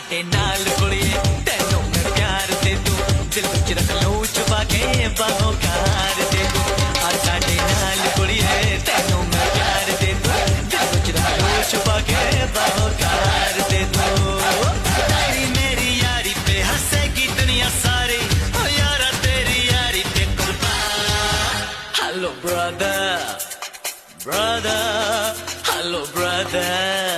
साडे नाल कुड़िए तेनू मैं प्यार दे दूं दिल विच रख लूं छुपा के बाहों कार दे दूं आ साडे नाल कुड़िए तेनू मैं प्यार दे दूं दिल विच रख लूं छुपा के बाहों कार दे दूं तेरी मेरी यारी पे हंसेगी दुनिया सारी ओ यारा तेरी यारी पे कुर्बान हेलो ब्रदर hello brother